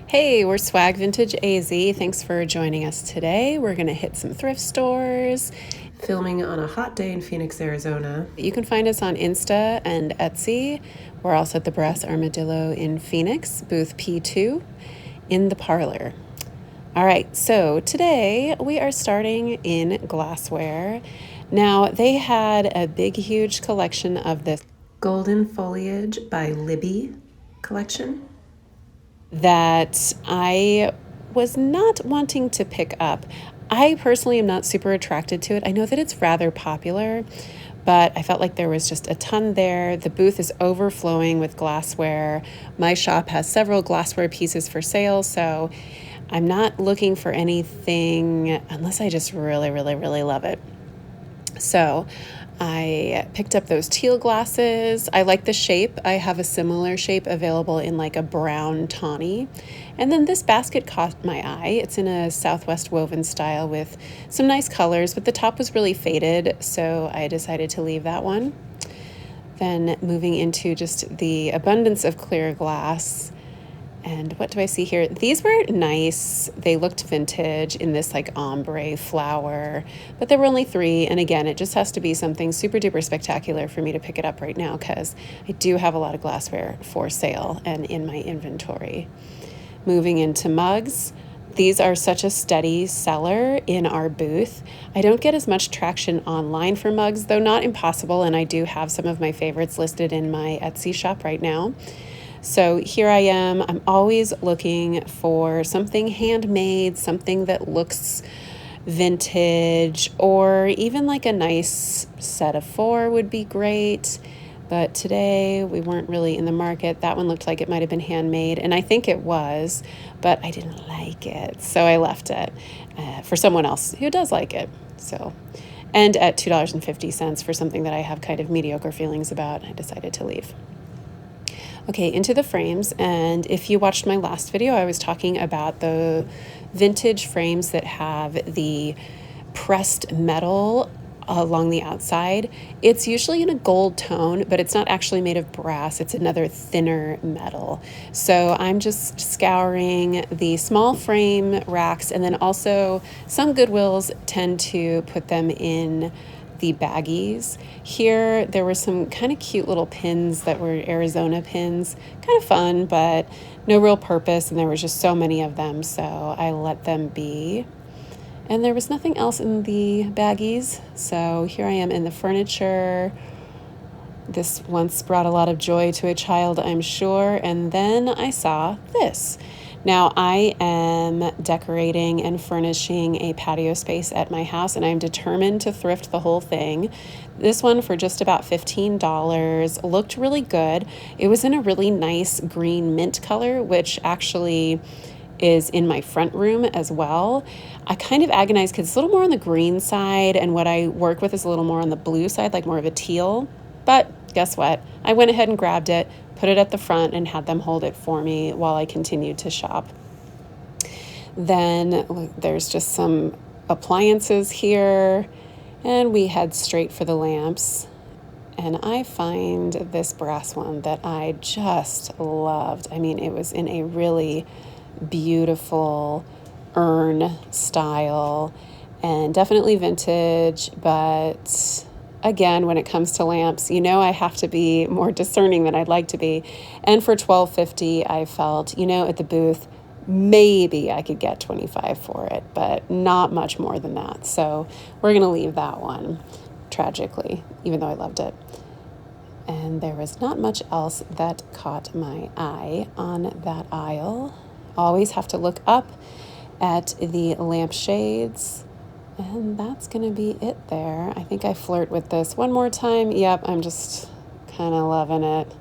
Hey, we're SwagVintageAZ. Thanks for joining us today. We're going to hit some thrift stores. Filming on a hot day in Phoenix, Arizona. You can find us on Insta and Etsy. We're also at the Brass Armadillo in Phoenix, booth P2 in the Parlor. All right, so today we are starting in glassware. Now, they had a big, huge collection of this Golden Foliage by Libby collection that I was not wanting to pick up. I personally am not super attracted to it. I know that it's rather popular, but I felt like there was just a ton there. The booth is overflowing with glassware. My shop has several glassware pieces for sale, so I'm not looking for anything unless I just really, really, really love it. So I picked up those teal glasses. I like the shape. I have a similar shape available in like a brown tawny. And then this basket caught my eye. It's in a Southwest woven style with some nice colors, but the top was really faded, so I decided to leave that one. Then moving into just the abundance of clear glass. And what do I see here? These were nice. They looked vintage in this like ombre flower, but there were only 3. And again, it just has to be something super duper spectacular for me to pick it up right now because I do have a lot of glassware for sale and in my inventory. Moving into mugs. These are such a steady seller in our booth. I don't get as much traction online for mugs, though not impossible, and I do have some of my favorites listed in my Etsy shop right now. So here I am. I'm always looking for something handmade, something that looks vintage, or even like a nice set of 4 would be great. But today we weren't really in the market. That one looked like it might have been handmade, and I think it was, but I didn't like it, so I left it for someone else who does like it. So, and at $2.50 for something that I have kind of mediocre feelings about, I decided to leave. Okay, into the frames, and if you watched my last video, I was talking about the vintage frames that have the pressed metal along the outside. It's usually in a gold tone, but it's not actually made of brass. It's another thinner metal. So I'm just scouring the small frame racks, and then also some Goodwills tend to put them in the baggies. Here there were some kind of cute little pins that were Arizona pins, kind of fun, but no real purpose, and there was just so many of them, so I let them be. And there was nothing else in the baggies, so here I am in the furniture. This once brought a lot of joy to a child, I'm sure, and then I saw this. Now, I am decorating and furnishing a patio space at my house, and I'm determined to thrift the whole thing. This one for just about $15 looked really good. It was in a really nice green mint color, which actually is in my front room as well. I kind of agonized because it's a little more on the green side, and what I work with is a little more on the blue side, like more of a teal. But guess what? I went ahead and grabbed it, put it at the front, and had them hold it for me while I continued to shop. Then there's just some appliances here, and we head straight for the lamps. And I find this brass one that I just loved. I mean, it was in a really beautiful urn style and definitely vintage, but again, when it comes to lamps, you know, I have to be more discerning than I'd like to be. And for $12.50, I felt, you know, at the booth, maybe I could get $25 for it, but not much more than that. So we're going to leave that one, tragically, even though I loved it. And there was not much else that caught my eye on that aisle. Always have to look up at the lampshades. And that's going to be it there. I think I flirt with this one more time. Yep, I'm just kind of loving it.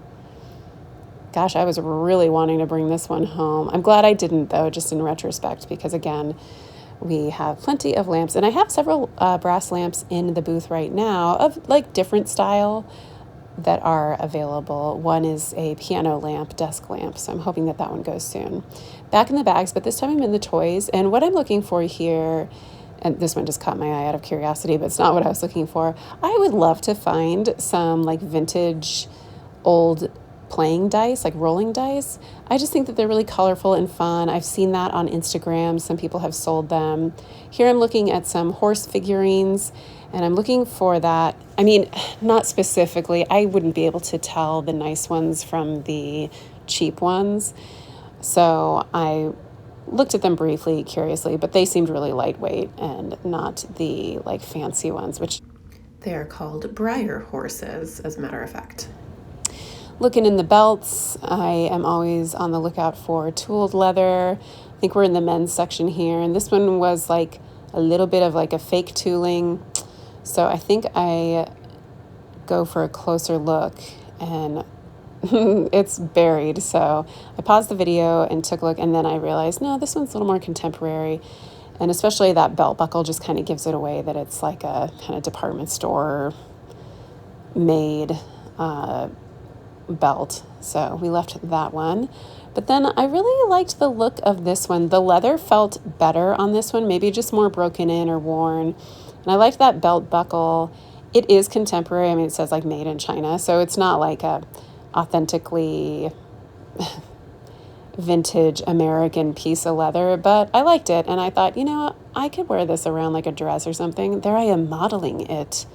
Gosh, I was really wanting to bring this one home. I'm glad I didn't, though, just in retrospect, because, again, we have plenty of lamps. And I have several brass lamps in the booth right now of, like, different style that are available. One is a piano lamp, desk lamp, so I'm hoping that that one goes soon. Back in the bags, but this time I'm in the toys. And what I'm looking for here, and this one just caught my eye out of curiosity, but it's not what I was looking for. I would love to find some like vintage old playing dice, like rolling dice. I just think that they're really colorful and fun. I've seen that on Instagram. Some people have sold them. Here I'm looking at some horse figurines, and I'm looking for that. I mean, not specifically. I wouldn't be able to tell the nice ones from the cheap ones. So I looked at them briefly, curiously, but they seemed really lightweight and not the like fancy ones, which they are called briar horses, as a matter of fact. Looking in the belts, I am always on the lookout for tooled leather. I think we're in the men's section here, and this one was like a little bit of like a fake tooling. So I think I go for a closer look, and it's buried. So I paused the video and took a look, and then I realized, no, this one's a little more contemporary. And especially that belt buckle just kind of gives it away that it's like a kind of department store made belt. So we left that one. But then I really liked the look of this one. The leather felt better on this one, maybe just more broken in or worn. And I liked that belt buckle. It is contemporary. I mean, it says like made in China, so it's not like a authentically vintage American piece of leather, but I liked it. And I thought, you know, I could wear this around like a dress or something. There I am modeling it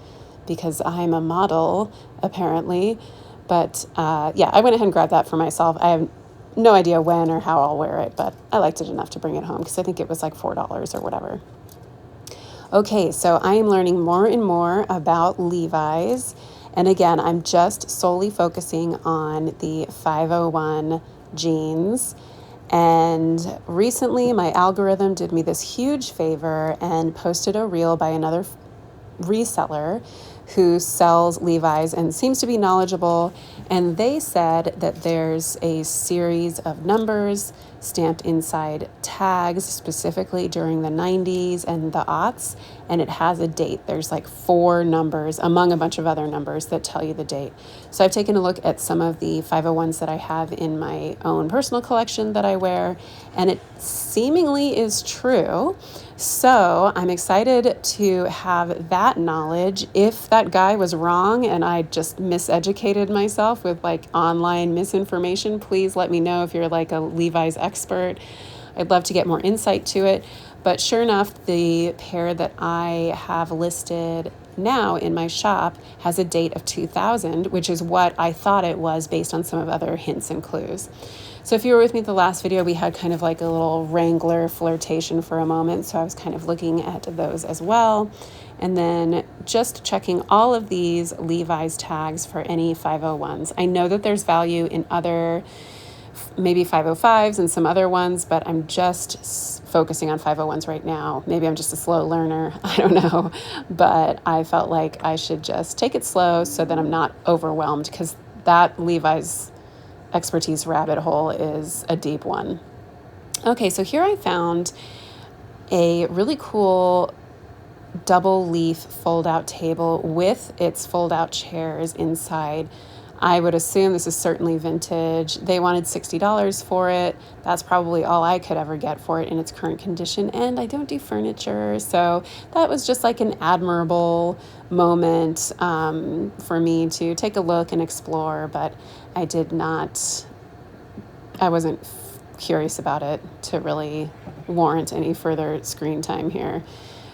because I'm a model, apparently. But yeah, I went ahead and grabbed that for myself. I have no idea when or how I'll wear it, but I liked it enough to bring it home because I think it was like $4 or whatever. Okay, so I am learning more and more about Levi's. And again, I'm just solely focusing on the 501 jeans. And recently my algorithm did me this huge favor and posted a reel by another reseller who sells Levi's and seems to be knowledgeable. And they said that there's a series of numbers stamped inside tags, specifically during the 90s and the aughts, and it has a date. There's like 4 numbers among a bunch of other numbers that tell you the date. So I've taken a look at some of the 501s that I have in my own personal collection that I wear, and it seemingly is true. So I'm excited to have that knowledge. If that guy was wrong and I just miseducated myself with like online misinformation, please let me know if you're like a Levi's expert. I'd love to get more insight to it. But sure enough, the pair that I have listed now in my shop has a date of 2000, which is what I thought it was based on some of other hints and clues. So if you were with me the last video, we had kind of like a little Wrangler flirtation for a moment. So I was kind of looking at those as well. And then just checking all of these Levi's tags for any 501s. I know that there's value in other, maybe 505s and some other ones, but I'm just focusing on 501s right now. Maybe I'm just a slow learner. I don't know. But I felt like I should just take it slow so that I'm not overwhelmed, because that Levi's expertise rabbit hole is a deep one. Okay, so here I found a really cool double leaf fold out table with its fold out chairs inside. I would assume this is certainly vintage. They wanted $60 for it. That's probably all I could ever get for it in its current condition. And I don't do furniture. So that was just like an admirable moment for me to take a look and explore. But I wasn't curious about it to really warrant any further screen time here.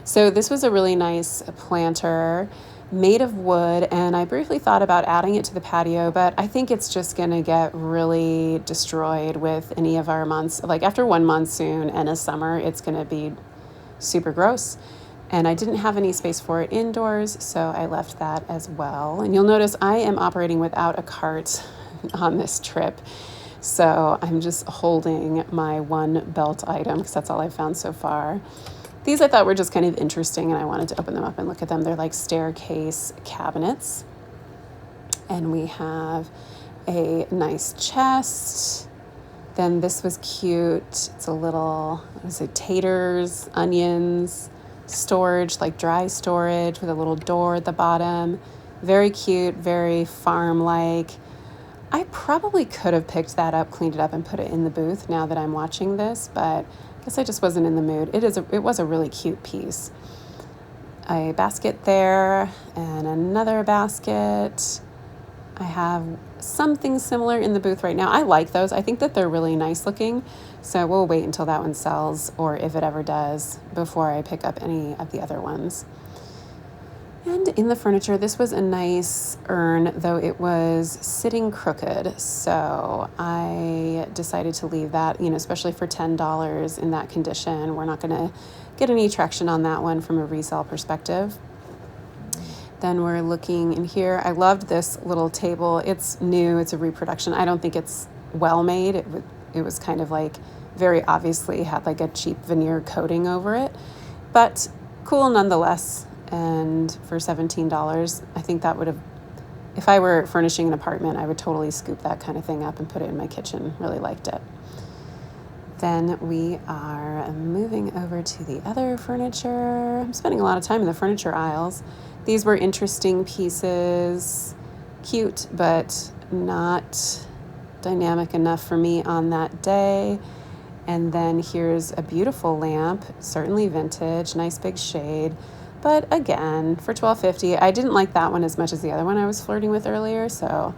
So this was a really nice planter made of wood, and I briefly thought about adding it to the patio, but I think it's just going to get really destroyed with any of our months. Like after one monsoon and a summer, it's going to be super gross. And I didn't have any space for it indoors, so I left that as well. And you'll notice I am operating without a cart on this trip. So I'm just holding my one belt item because that's all I've found so far. These I thought were just kind of interesting, and I wanted to open them up and look at them. They're like staircase cabinets. And we have a nice chest. Then this was cute. It's a little, what is it, taters, onions, storage, like dry storage with a little door at the bottom. Very cute, very farm-like. I probably could have picked that up, cleaned it up, and put it in the booth now that I'm watching this, but I guess I just wasn't in the mood. It was a really cute piece. A basket there, and another basket. I have something similar in the booth right now. I like those. I think that they're really nice looking. So we'll wait until that one sells, or if it ever does, before I pick up any of the other ones. And in the furniture, this was a nice urn, though it was sitting crooked. So I decided to leave that, especially for $10 in that condition. We're not going to get any traction on that one from a resale perspective. Then we're looking in here. I loved this little table. It's new. It's a reproduction. I don't think it's well made. It was kind of like very obviously had like a cheap veneer coating over it, but cool nonetheless. And for $17, I think that would have, if I were furnishing an apartment, I would totally scoop that kind of thing up and put it in my kitchen. Really liked it. Then we are moving over to the other furniture. I'm spending a lot of time in the furniture aisles. These were interesting pieces, cute, but not dynamic enough for me on that day. And then here's a beautiful lamp, certainly vintage, nice big shade. But again, for $12.50, I didn't like that one as much as the other one I was flirting with earlier, so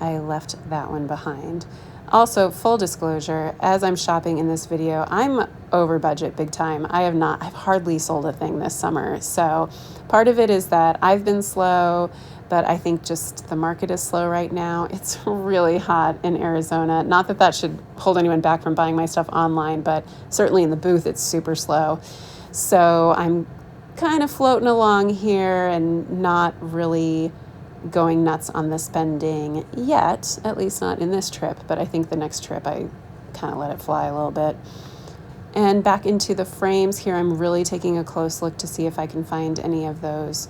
I left that one behind. Also, full disclosure, as I'm shopping in this video, I'm over budget big time. I've hardly sold a thing this summer. So part of it is that I've been slow, but I think just the market is slow right now. It's really hot in Arizona. Not that that should hold anyone back from buying my stuff online, but certainly in the booth, it's super slow. So I'm kind of floating along here and not really going nuts on the spending yet, at least not in this trip, but I think the next trip I kind of let it fly a little bit. And back into the frames here, I'm really taking a close look to see if I can find any of those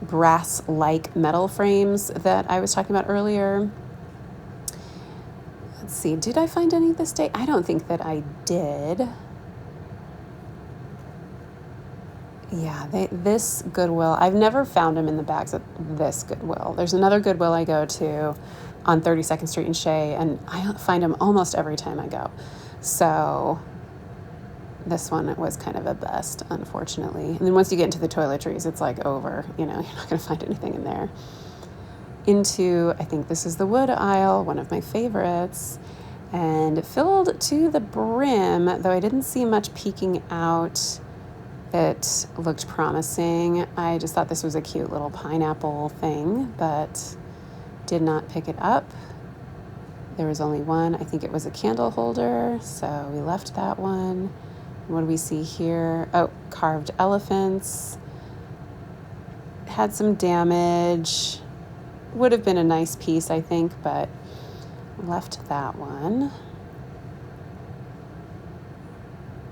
brass-like metal frames that I was talking about earlier. Let's see, did I find any this day? I don't think that I did. Yeah, this Goodwill, I've never found them in the bags at this Goodwill. There's another Goodwill I go to on 32nd Street in Shea, and I find them almost every time I go. So this one was kind of a bust, unfortunately. And then once you get into the toiletries, it's like over. You're not going to find anything in there. Into, I think this is the wood aisle, one of my favorites, and filled to the brim, though I didn't see much peeking out. It looked promising. I just thought this was a cute little pineapple thing, but did not pick it up. There was only one. I think it was a candle holder, so we left that one. What do we see here? Oh, carved elephants. Had some damage. Would have been a nice piece, I think, but left that one.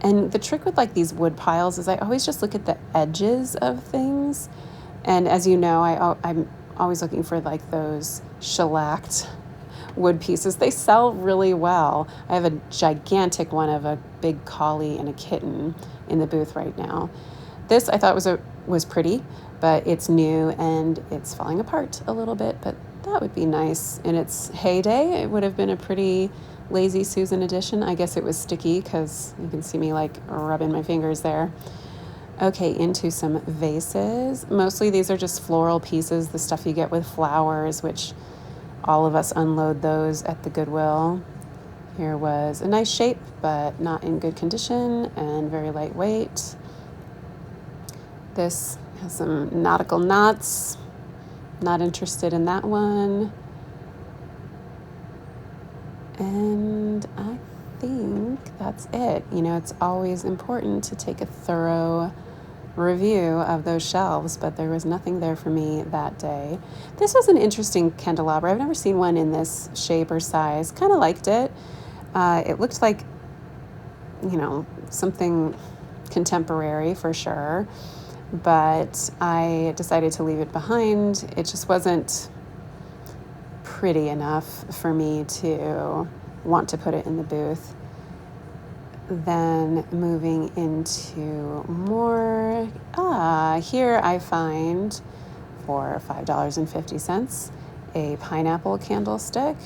And the trick with like these wood piles is I always just look at the edges of things. And as you know, I'm always looking for like those shellacked wood pieces. They sell really well. I have a gigantic one of a big collie and a kitten in the booth right now. This I thought was pretty, but it's new and it's falling apart a little bit, but that would be nice. In its heyday, it would have been a pretty Lazy Susan edition. I guess it was sticky because you can see me like rubbing my fingers there. Okay, into some vases. Mostly these are just floral pieces, the stuff you get with flowers, which all of us unload those at the Goodwill. Here was a nice shape, but not in good condition and very lightweight. This has some nautical knots. Not interested in that one. And I think that's it. It's always important to take a thorough review of those shelves, but there was nothing there for me that day. This was an interesting candelabra. I've never seen one in this shape or size. Kind of liked it. It looked like, something contemporary for sure, but I decided to leave it behind. It just wasn't pretty enough for me to want to put it in the booth. Then moving into more, here I find for $5.50 a pineapple candlestick,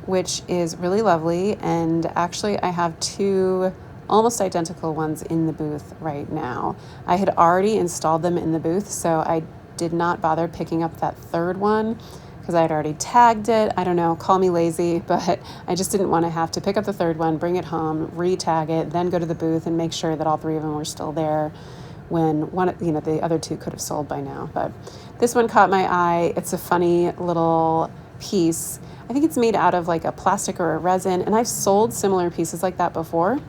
which is really lovely. And actually I have two almost identical ones in the booth right now. I had already installed them in the booth, so I did not bother picking up that third one. because I had already tagged it. I don't know, call me lazy, but I just didn't want to have to pick up the third one, bring it home, re-tag it, then go to the booth and make sure that all three of them were still there when one, the other two could have sold by now. But this one caught my eye. It's a funny little piece. I think it's made out of like a plastic or a resin, and I've sold similar pieces like that before.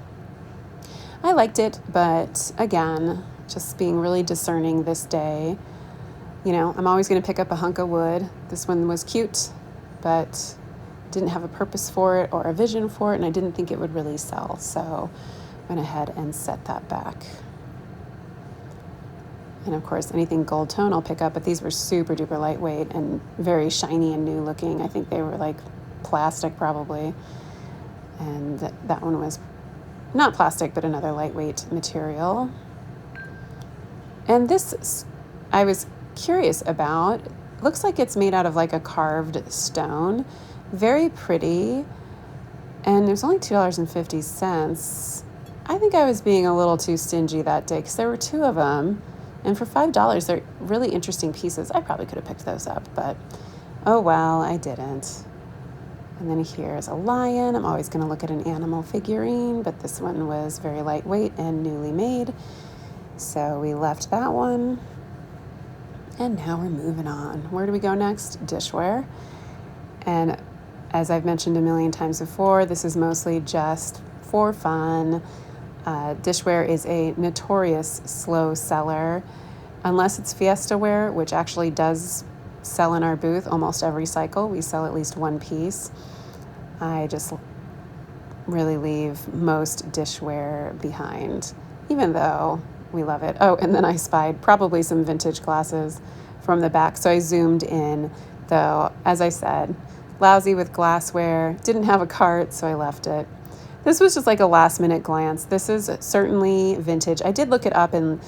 I liked it, but again, just being really discerning this day. I'm always going to pick up a hunk of wood. This one was cute, but didn't have a purpose for it or a vision for it, and I didn't think it would really sell. So went ahead and set that back. And of course, anything gold tone I'll pick up, but these were super duper lightweight and very shiny and new looking. I think they were like plastic probably. And that one was not plastic, but another lightweight material. And this, I was curious about. Looks like it's made out of like a carved stone. Very pretty. And it was only $2.50. I think I was being a little too stingy that day because there were two of them. And for $5, they're really interesting pieces. I probably could have picked those up, but oh well, I didn't. And then here's a lion. I'm always going to look at an animal figurine, but this one was very lightweight and newly made. So we left that one. And now we're moving on. Where do we go next? Dishware. And as I've mentioned a million times before, this is mostly just for fun. Dishware is a notorious slow seller, unless it's fiesta ware, which actually does sell in our booth almost every cycle. We sell at least one piece. I just really leave most dishware behind, even though we love it. Oh, and then I spied probably some vintage glasses from the back. So I zoomed in, though, as I said, lousy with glassware, didn't have a cart, so I left it. This was just like a last minute glance. This is certainly vintage. I did look it up and,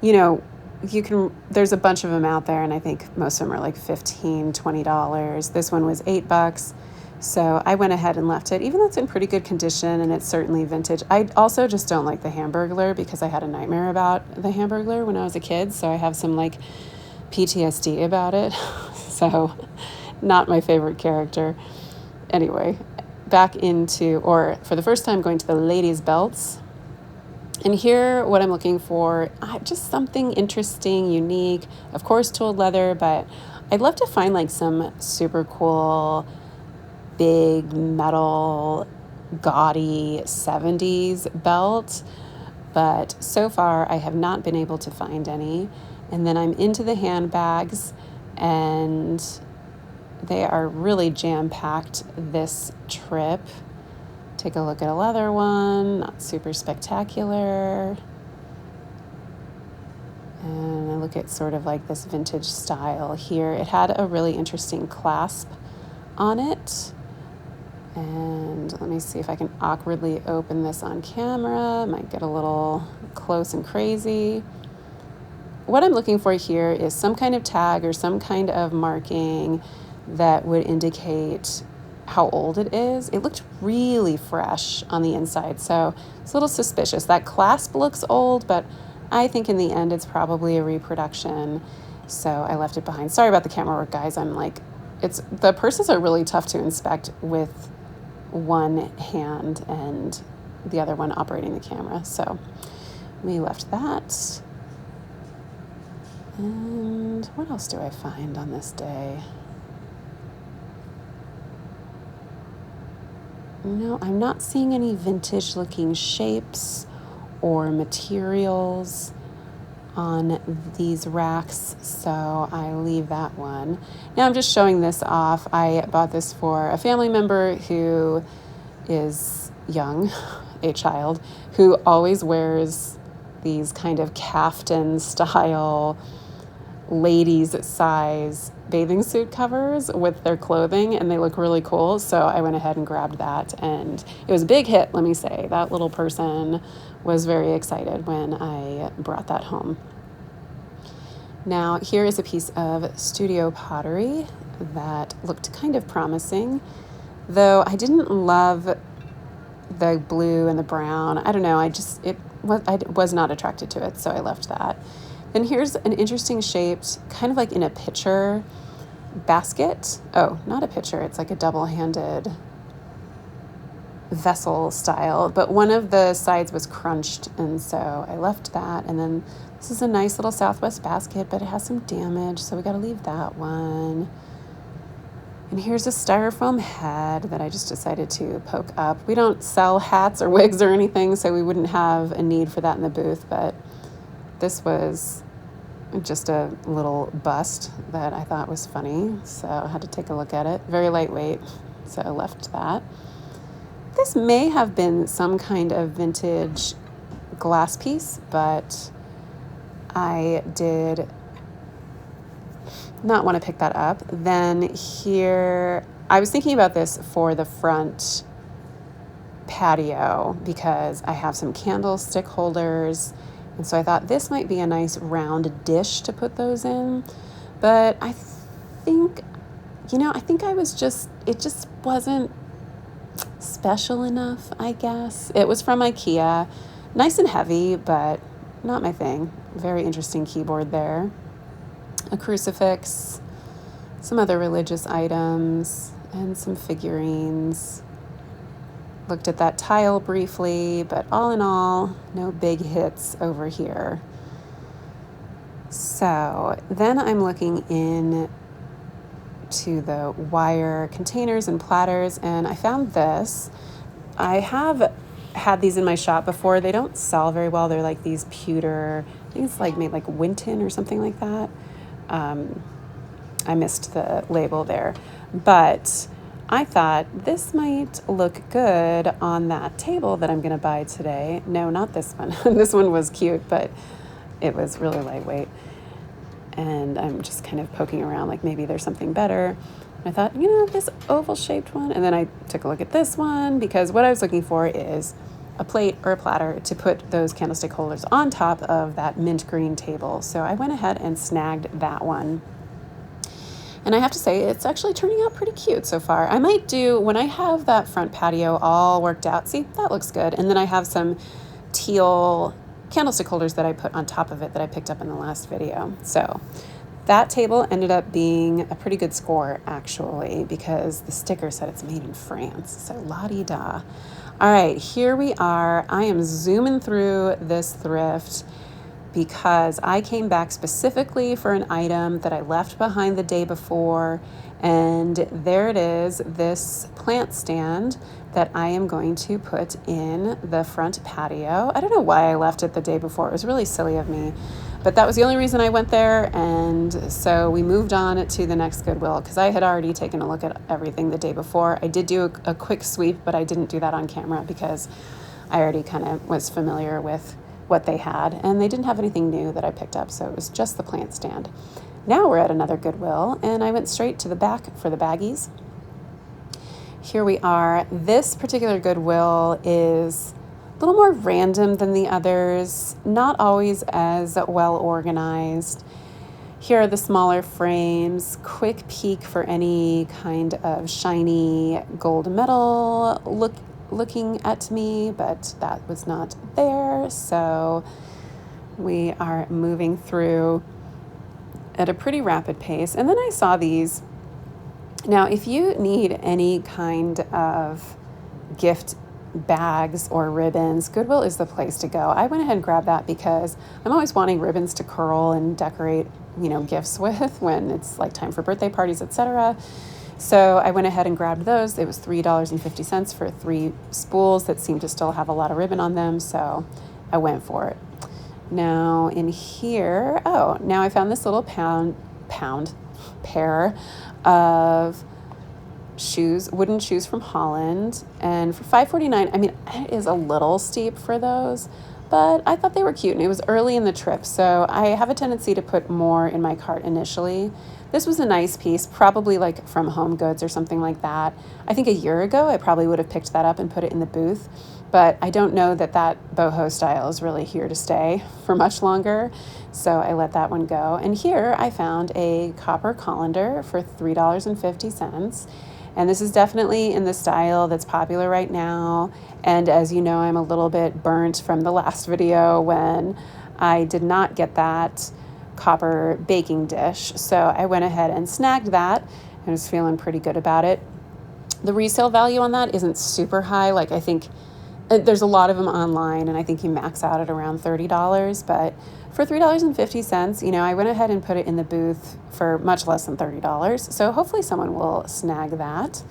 there's a bunch of them out there and I think most of them are like $15, $20. This one was $8. So I went ahead and left it, even though it's in pretty good condition and it's certainly vintage. I also just don't like the Hamburglar because I had a nightmare about the Hamburglar when I was a kid. So I have some like PTSD about it. So not my favorite character. Anyway, back into, or for the first time, going to the ladies' belts. And here, what I'm looking for, just something interesting, unique, of course, tooled leather, but I'd love to find like some super cool, big metal, gaudy 70s belt. But so far, I have not been able to find any. And then I'm into the handbags, and they are really jam-packed this trip. Take a look at a leather one, not super spectacular. And I look at sort of like this vintage style here. It had a really interesting clasp on it. And let me see if I can awkwardly open this on camera. Might get a little close and crazy. What I'm looking for here is some kind of tag or some kind of marking that would indicate how old it is. It looked really fresh on the inside, so it's a little suspicious. That clasp looks old, but I think in the end it's probably a reproduction, so I left it behind. Sorry about the camera work, guys. The purses are really tough to inspect with one hand and the other one operating the camera, so we left that. And what else do I find on this day? No, I'm not seeing any vintage looking shapes or materials on these racks, so I leave that one. Now I'm just showing this off. I bought this for a family member who is young, a child, who always wears these kind of caftan style ladies size bathing suit covers with their clothing, and they look really cool. So I went ahead and grabbed that, and it was a big hit, let me say. That little person was very excited when I brought that home. Now here is a piece of studio pottery that looked kind of promising, though I didn't love the blue and the brown. I don't know, I was not attracted to it, so I left that. And here's an interesting shaped, kind of like in a pitcher, basket. Oh, not a pitcher. It's like a double-handed vessel style, but one of the sides was crunched, and so I left that. And then this is a nice little Southwest basket, but it has some damage, so we got to leave that one. And here's a styrofoam head that I just decided to poke up. We don't sell hats or wigs or anything, so we wouldn't have a need for that in the booth, but this was just a little bust that I thought was funny, so I had to take a look at it. Very lightweight, so I left that. This may have been some kind of vintage glass piece, but I did not want to pick that up. Then here, I was thinking about this for the front patio because I have some candlestick holders, and so I thought this might be a nice round dish to put those in. But I think, it just wasn't special enough, I guess. It was from IKEA, nice and heavy, but not my thing. Very interesting keyboard there. A crucifix, some other religious items, and some figurines. Looked at that tile briefly, but all in all, no big hits over here. So then I'm looking in to the wire containers and platters, and I found this. I have had these in my shop before. They don't sell very well. They're like these pewter, I think it's like made like Winton or something like that. I missed the label there, but I thought this might look good on that table that I'm going to buy today. No, not this one. This one was cute, but it was really lightweight. And I'm just kind of poking around like maybe there's something better. And I thought, this oval shaped one. And then I took a look at this one because what I was looking for is a plate or a platter to put those candlestick holders on top of that mint green table. So I went ahead and snagged that one. And I have to say, it's actually turning out pretty cute so far. I might do, when I have that front patio all worked out, see, that looks good. And then I have some teal candlestick holders that I put on top of it that I picked up in the last video. So that table ended up being a pretty good score, actually, because the sticker said it's made in France. So la-di-da. All right, here we are. I am zooming through this thrift because I came back specifically for an item that I left behind the day before, and there it is, this plant stand that I am going to put in the front patio. I don't know why I left it the day before. It was really silly of me, but that was the only reason I went there, and so we moved on to the next Goodwill because I had already taken a look at everything the day before. I did do a quick sweep, but I didn't do that on camera because I already kind of was familiar with what they had, and they didn't have anything new that I picked up, so it was just the plant stand. Now we're at another Goodwill, and I went straight to the back for the baggies. Here we are. This particular Goodwill is a little more random than the others, not always as well organized. Here are the smaller frames, quick peek for any kind of shiny gold metal looking at me, but that was not there. So we are moving through at a pretty rapid pace. And then I saw these. Now, if you need any kind of gift bags or ribbons, Goodwill is the place to go. I went ahead and grabbed that because I'm always wanting ribbons to curl and decorate, gifts with when it's like time for birthday parties, etc. So I went ahead and grabbed those. It was $3.50 for 3 spools that seemed to still have a lot of ribbon on them, so I went for it. Now in here, now I found this little pair of shoes, wooden shoes from Holland, and for $5.49, I mean, it is a little steep for those, but I thought they were cute, and it was early in the trip, so I have a tendency to put more in my cart initially. This was a nice piece, probably like from Home Goods or something like that. I think a year ago, I probably would have picked that up and put it in the booth, but I don't know that boho style is really here to stay for much longer, so I let that one go. And here I found a copper colander for $3.50, and this is definitely in the style that's popular right now. And as you know, I'm a little bit burnt from the last video when I did not get that copper baking dish. So I went ahead and snagged that. I was feeling pretty good about it. The resale value on that isn't super high. Like, I think there's a lot of them online, and I think you max out at around $30. But for $3.50, I went ahead and put it in the booth for much less than $30. So hopefully someone will snag that.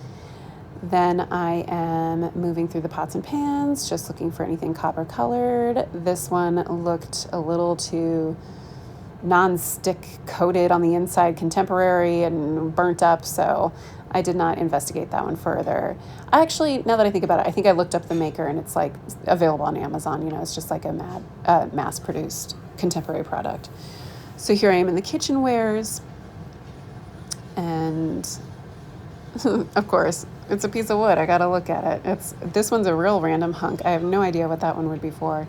Then I am moving through the pots and pans, just looking for anything copper colored. This one looked a little too non-stick coated on the inside, contemporary and burnt up, so I did not investigate that one further. Actually, now that I think about it, I think I looked up the maker, and it's like available on Amazon. It's just like a mass-produced contemporary product. So here I am in the kitchenwares, and of course, it's a piece of wood. I gotta look at it. This one's a real random hunk. I have no idea what that one would be for,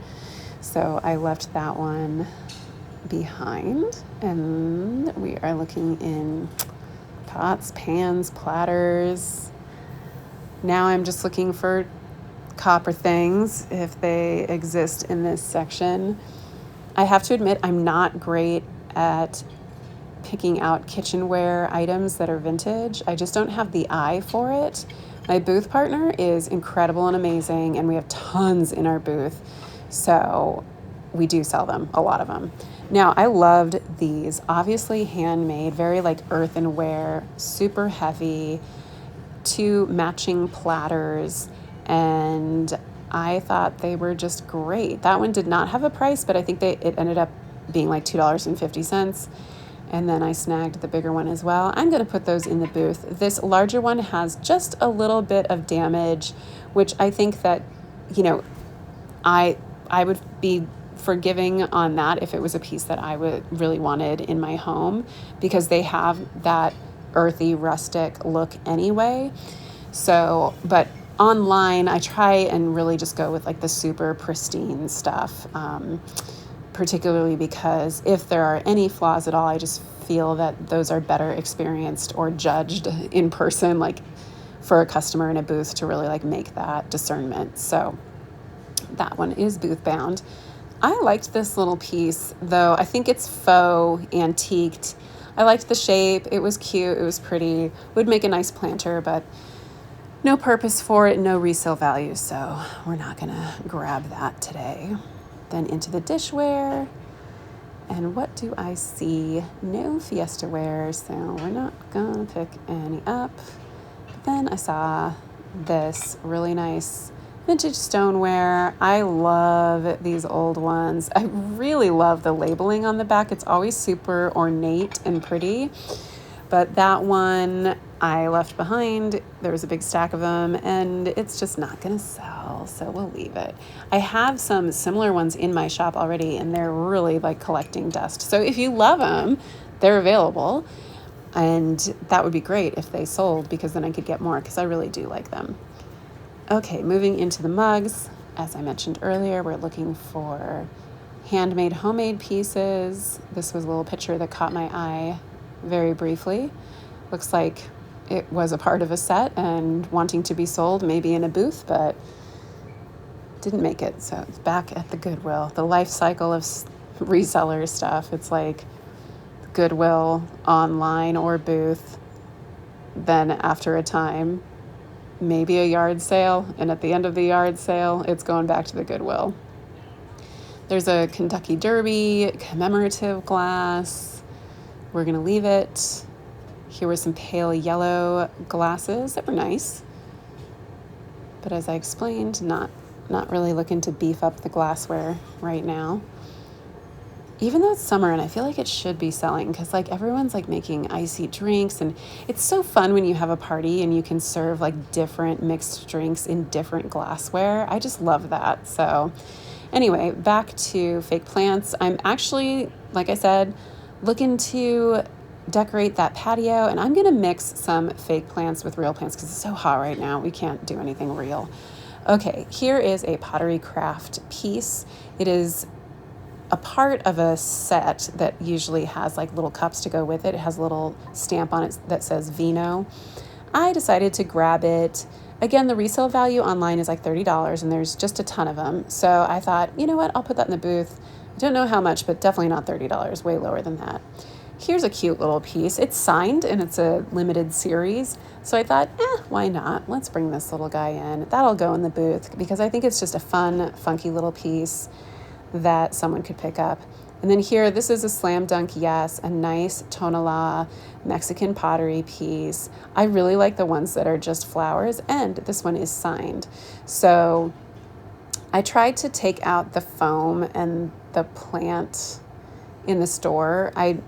so I left that one behind, and we are looking in pots, pans, platters. Now I'm just looking for copper things if they exist in this section. I have to admit, I'm not great at picking out kitchenware items that are vintage. I just don't have the eye for it. My booth partner is incredible and amazing, and we have tons in our booth, so we do sell them, a lot of them. Now, I loved these, obviously handmade, very like earthenware, super heavy, 2 matching platters, and I thought they were just great. That one did not have a price, but I think it ended up being like $2.50. And then I snagged the bigger one as well. I'm going to put those in the booth. This larger one has just a little bit of damage, which I think that, I would be forgiving on that if it was a piece that I would really wanted in my home, because they have that earthy, rustic look anyway. So, but online, I try and really just go with like the super pristine stuff. Particularly because if there are any flaws at all, I just feel that those are better experienced or judged in person, like for a customer in a booth to really like make that discernment. So that one is booth bound. I liked this little piece though. I think it's faux antiqued. I liked the shape. It was cute. It was pretty. Would make a nice planter, but no purpose for it, no resale value. So we're not gonna grab that today. Then into the dishware, and what do I see? No Fiesta ware, so we're not gonna pick any up. But then I saw this really nice vintage stoneware. I love these old ones. I really love the labeling on the back. It's always super ornate and pretty. But that one I left behind. There was a big stack of them, and it's just not going to sell, so we'll leave it. I have some similar ones in my shop already, and they're really like collecting dust. So if you love them, they're available, and that would be great if they sold, because then I could get more, because I really do like them. Okay, moving into the mugs. As I mentioned earlier, we're looking for handmade, homemade pieces. This was a little picture that caught my eye very briefly. Looks like it was a part of a set and wanting to be sold, maybe in a booth, but didn't make it. So it's back at the Goodwill. The life cycle of reseller stuff. It's like Goodwill, online, or booth. Then after a time, maybe a yard sale, and at the end of the yard sale, it's going back to the Goodwill. There's a Kentucky Derby commemorative glass. We're gonna leave it. Here were some pale yellow glasses that were nice, but as I explained, not really looking to beef up the glassware right now. Even though it's summer and I feel like it should be selling, because like everyone's like making icy drinks, and it's so fun when you have a party and you can serve like different mixed drinks in different glassware. I just love that. So anyway, back to fake plants. I'm actually, like I said, looking to decorate that patio, and I'm gonna mix some fake plants with real plants because it's so hot right now. We can't do anything real. Okay, here is a pottery craft piece. It is a part of a set that usually has like little cups to go with it. It has a little stamp on it that says Vino. I decided to grab it. Again, the resale value online is like $30, and there's just a ton of them. So I thought, you know what, I'll put that in the booth. I don't know how much, but definitely not $30, way lower than that. Here's a cute little piece. It's signed and it's a limited series. So I thought, why not? Let's bring this little guy in. That'll go in the booth because I think it's just a fun, funky little piece that someone could pick up. And then here, this is a slam dunk, yes, a nice tonala Mexican pottery piece. I really like the ones that are just flowers, and this one is signed. So I tried to take out the foam and the plant in the store. I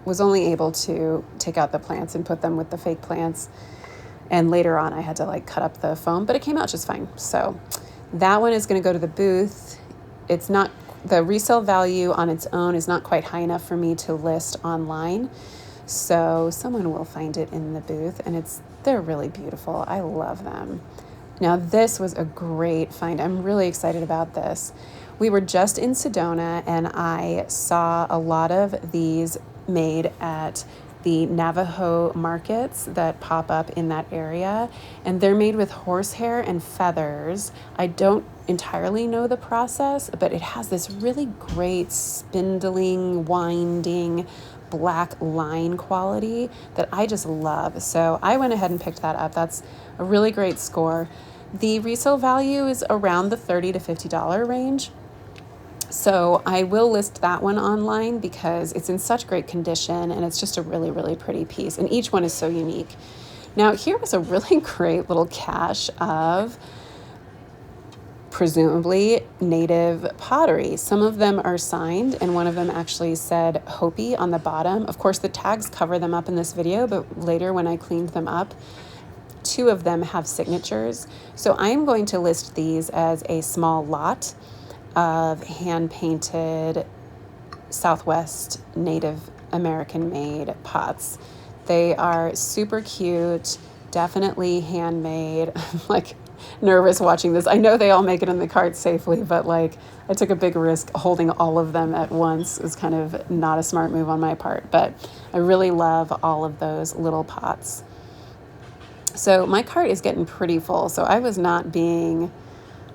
was only able to take out the plants and put them with the fake plants. And later on, I had to like cut up the foam, but it came out just fine. So that one is going to go to the booth. It's not, the resale value on its own is not quite high enough for me to list online. So someone will find it in the booth, and they're really beautiful. I love them. Now this was a great find. I'm really excited about this. We were just in Sedona and I saw a lot of these made at the Navajo markets that pop up in that area, and they're made with horsehair and feathers. I don't entirely know the process, but it has this really great spindling, winding, black line quality that I just love. So I went ahead and picked that up. That's a really great score. The resale value is around the $30 to $50 range. So I will list that one online because it's in such great condition and it's just a really, really pretty piece. And each one is so unique. Now here was a really great little cache of presumably native pottery. Some of them are signed and one of them actually said Hopi on the bottom. Of course, the tags cover them up in this video, but later when I cleaned them up, two of them have signatures. So I'm going to list these as a small lot of hand-painted Southwest Native American-made pots. They are super cute, definitely handmade. I'm like nervous watching this. I know they all make it in the cart safely, but like I took a big risk holding all of them at once. It was kind of not a smart move on my part, but I really love all of those little pots. So my cart is getting pretty full, so I was not being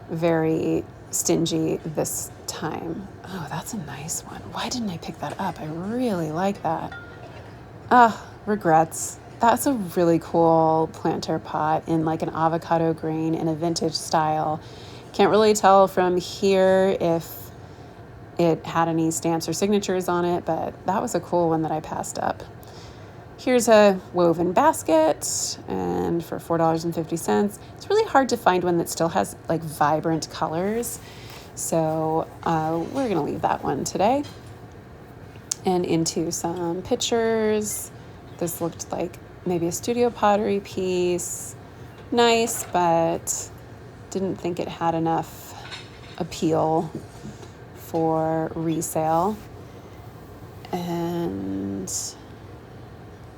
very stingy this time. Oh, that's a nice one. Why didn't I pick that up? I really like that. Regrets. That's a really cool planter pot in like an avocado green in a vintage style. Can't really tell from here if it had any stamps or signatures on it, but that was a cool one that I passed up. Here's a woven basket, and for $4.50. It's really hard to find one that still has like vibrant colors. So we're gonna leave that one today. And into some pictures. This looked like maybe a studio pottery piece. Nice, but didn't think it had enough appeal for resale. And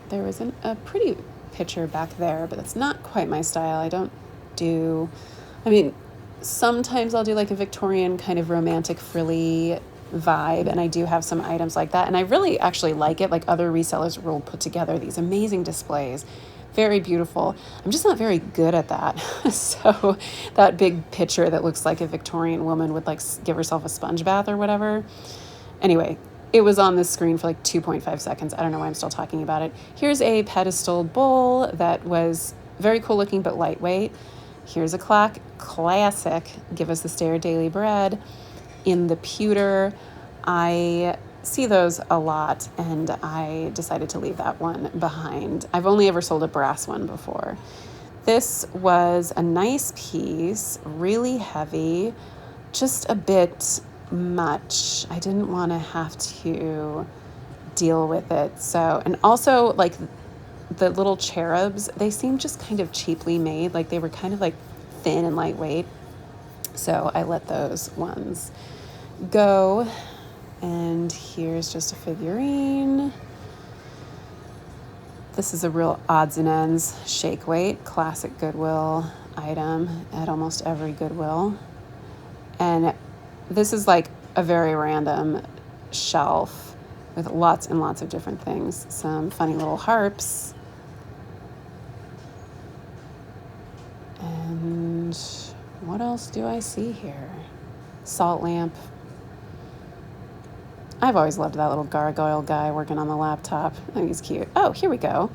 there was a pretty picture back there, but that's not quite my style. Sometimes I'll do like a Victorian kind of romantic frilly vibe, and I do have some items like that. And I really actually like it. Like other resellers will put together these amazing displays. Very beautiful. I'm just not very good at that. So that big picture that looks like a Victorian woman would like give herself a sponge bath or whatever. Anyway, it was on the screen for like 2.5 seconds. I don't know why I'm still talking about it. Here's a pedestal bowl that was very cool looking but lightweight. Here's a classic, Give Us the Stare Daily Bread in the pewter. I see those a lot and I decided to leave that one behind. I've only ever sold a brass one before. This was a nice piece, really heavy, just a bit much. I didn't want to have to deal with it. So, and also like the little cherubs, they seem just kind of cheaply made. Like they were kind of like thin and lightweight. So I let those ones go. And here's just a figurine. This is a real odds and ends shake weight, classic Goodwill item at almost every Goodwill. And this is like a very random shelf with lots and lots of different things. Some funny little harps. And what else do I see here? Salt lamp. I've always loved that little gargoyle guy working on the laptop. I think he's cute. Oh, here we go.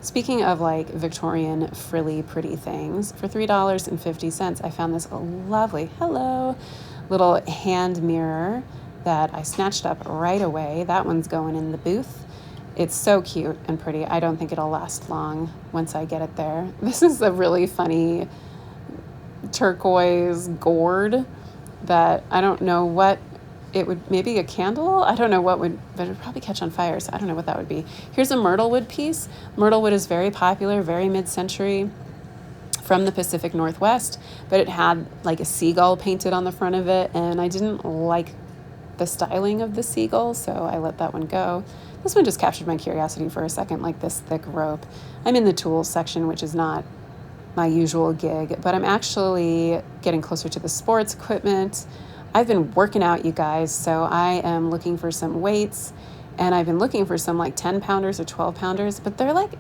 Speaking of like Victorian frilly pretty things, for $3.50, I found this lovely, hello, little hand mirror that I snatched up right away. That one's going in the booth. It's so cute and pretty. I don't think it'll last long once I get it there. This is a really funny turquoise gourd that I don't know what it would, maybe a candle? I don't know what would, but it would probably catch on fire, so I don't know what that would be. Here's a myrtle wood piece. Myrtle wood is very popular, very mid-century, from the Pacific Northwest, but it had like a seagull painted on the front of it, and I didn't like the styling of the seagull, so I let that one go. This one just captured my curiosity for a second, like this thick rope. I'm in the tools section, which is not my usual gig, but I'm actually getting closer to the sports equipment. I've been working out, you guys, so I am looking for some weights, and I've been looking for some like 10 pounders or 12 pounders, but they're like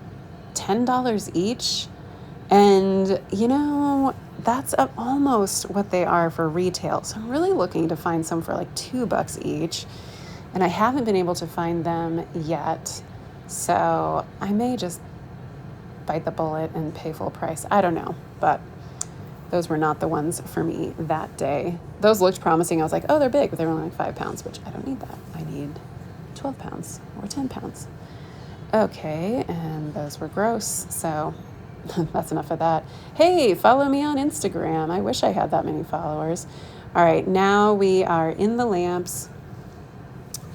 $10 each. And you know, that's almost what they are for retail. So I'm really looking to find some for like $2 each, and I haven't been able to find them yet. So I may just bite the bullet and pay full price. I don't know, but those were not the ones for me that day. Those looked promising. I was like, oh, they're big, but they're only like 5 pounds, which I don't need that. I need 12 pounds or 10 pounds. Okay, and those were gross, so that's enough of that. Hey, follow me on Instagram. I wish I had that many followers. All right, now we are in the lamps,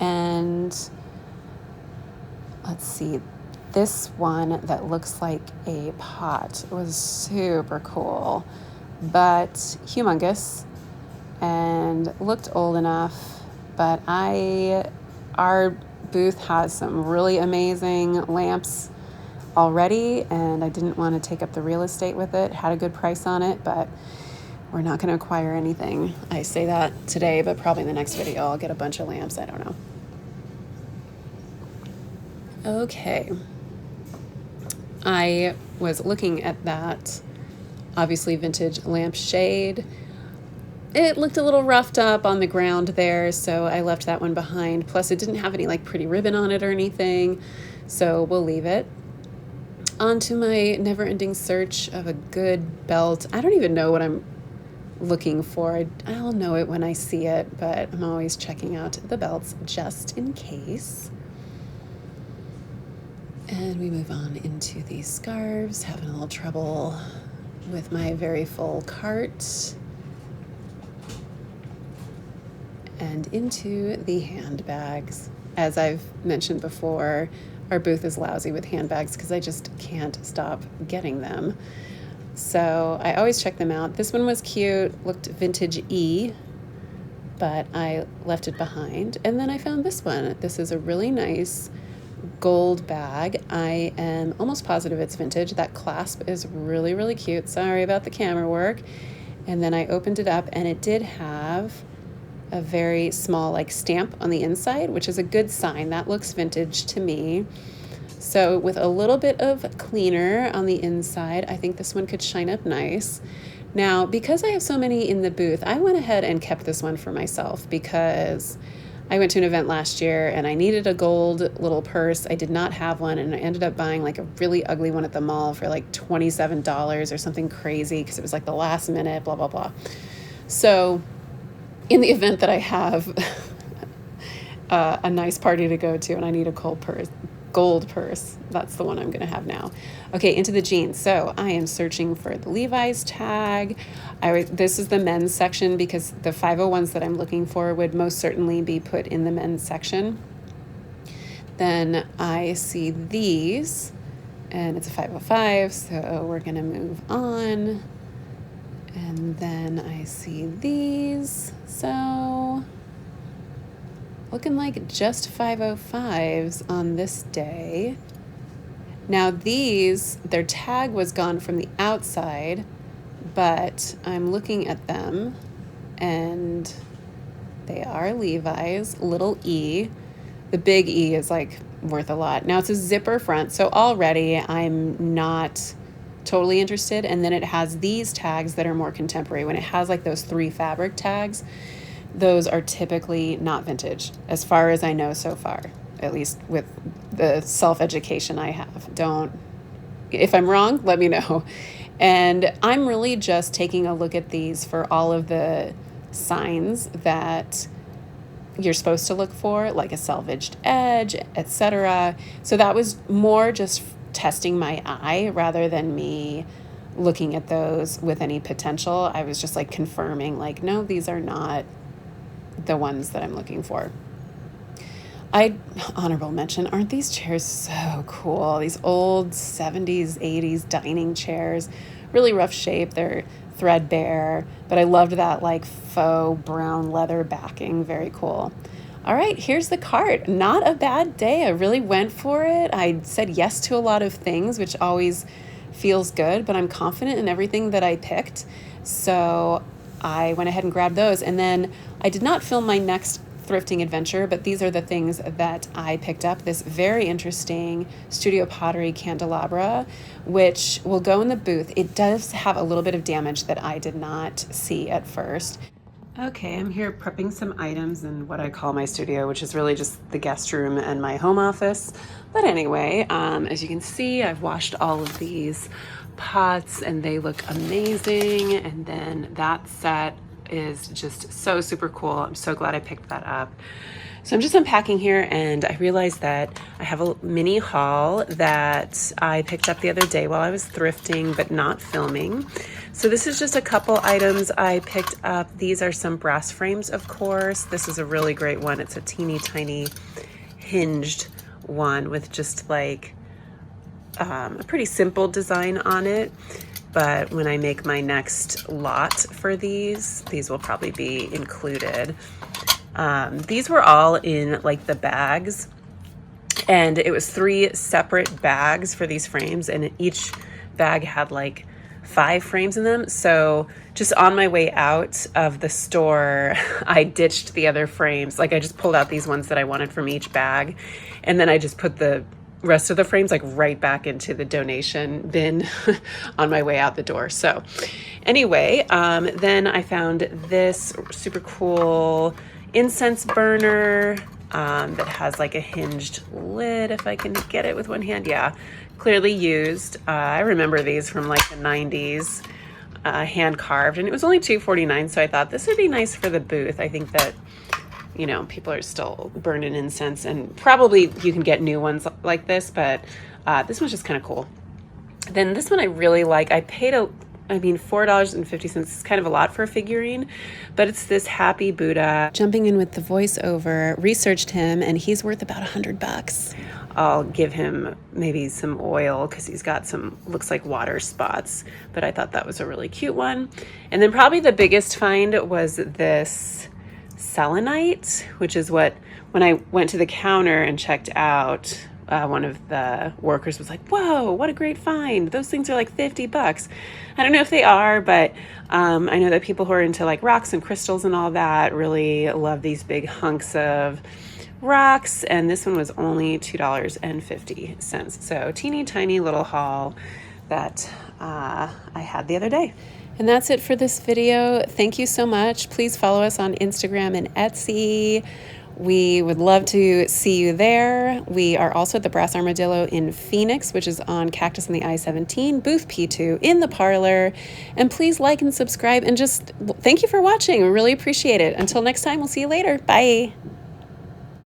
and let's see. This one that looks like a pot was super cool, but humongous and looked old enough. But our booth has some really amazing lamps already, and I didn't want to take up the real estate with it. Had a good price on it, but we're not going to acquire anything. I say that today, but probably in the next video I'll get a bunch of lamps. I don't know. Okay. I was looking at that, obviously vintage lampshade. It looked a little roughed up on the ground there, so I left that one behind. Plus it didn't have any like pretty ribbon on it or anything, so we'll leave it. On to my never-ending search of a good belt. I don't even know what I'm looking for. I'll know it when I see it, but I'm always checking out the belts just in case. And we move on into these scarves, having a little trouble with my very full cart. And into the handbags. As I've mentioned before, our booth is lousy with handbags because I just can't stop getting them. So I always check them out. This one was cute, looked vintage-y, but I left it behind. And then I found this one. This is a really nice gold bag. I am almost positive it's vintage. That clasp is really, really cute. Sorry about the camera work. And then I opened it up, and it did have a very small like stamp on the inside, which is a good sign. That looks vintage to me. So with a little bit of cleaner on the inside, I think this one could shine up nice. Now, because I have so many in the booth, I went ahead and kept this one for myself because I went to an event last year and I needed a gold little purse. I did not have one, and I ended up buying like a really ugly one at the mall for like $27 or something crazy because it was like the last minute, blah, blah, blah. So in the event that I have a nice party to go to and I need a gold purse, that's the one I'm going to have now. Okay, into the jeans. So I am searching for the Levi's tag. This is the men's section because the 501s that I'm looking for would most certainly be put in the men's section. Then I see these, and it's a 505, so we're going to move on. And then I see these, so looking like just 505s on this day. Now these, their tag was gone from the outside, but I'm looking at them and they are Levi's, little E. The big E is like worth a lot. Now it's a zipper front, so already I'm not totally interested. And then it has these tags that are more contemporary when it has like those 3 fabric tags. those are typically not vintage, as far as I know so far, at least with the self-education I have. If I'm wrong, let me know. And I'm really just taking a look at these for all of the signs that you're supposed to look for, like a salvaged edge, etc. So that was more just testing my eye rather than me looking at those with any potential. I was just like confirming, like, no, these are not the ones that I'm looking for. Honorable mention, aren't these chairs so cool? These old 70s, 80s dining chairs, really rough shape. They're threadbare, but I loved that like faux brown leather backing. Very cool. All right, here's the cart. Not a bad day. I really went for it. I said yes to a lot of things, which always feels good, but I'm confident in everything that I picked. So I went ahead and grabbed those. And then I did not film my next thrifting adventure, but these are the things that I picked up. This very interesting Studio Pottery candelabra, which will go in the booth. It does have a little bit of damage that I did not see at first. Okay, I'm here prepping some items in what I call my studio, which is really just the guest room and my home office. But anyway, as you can see, I've washed all of these pots and they look amazing. And then that set is just so super cool. I'm so glad I picked that up. So I'm just unpacking here and I realized that I have a mini haul that I picked up the other day while I was thrifting but not filming. So this is just a couple items I picked up. These are some brass frames, of course. This is a really great one. It's a teeny tiny hinged one with just like a pretty simple design on it. But when I make my next lot for these will probably be included. These were all in like the bags, and it was 3 separate bags for these frames, and each bag had like 5 frames in them. So just on my way out of the store, I ditched the other frames. Like I just pulled out these ones that I wanted from each bag, and then I just put the rest of the frames like right back into the donation bin on my way out the door. So anyway, then I found this super cool incense burner that has like a hinged lid, if I can get it with one hand. Yeah, clearly used. I remember these from like the 90s, hand carved, and it was only $2.49. So I thought this would be nice for the booth. I think that, you know, people are still burning incense, and probably you can get new ones like this, but this one's just kind of cool. Then this one I really like. I paid $4.50 is kind of a lot for a figurine, but it's this happy Buddha. Jumping in with the voiceover, researched him, and he's worth about $100. I'll give him maybe some oil because he's got some, looks like water spots, but I thought that was a really cute one. And then probably the biggest find was this selenite, which is what, when I went to the counter and checked out, one of the workers was like, whoa, what a great find. Those things are like $50. I don't know if they are, but I know that people who are into like rocks and crystals and all that really love these big hunks of rocks. And this one was only $2.50. So teeny tiny little haul that I had the other day. And that's it for this video. Thank you so much. Please follow us on Instagram and Etsy. We would love to see you there. We are also at the Brass Armadillo in Phoenix, which is on Cactus and the I-17, booth P2 in the Parlor. And please like and subscribe, and just thank you for watching. We really appreciate it. Until next time, we'll see you later. Bye.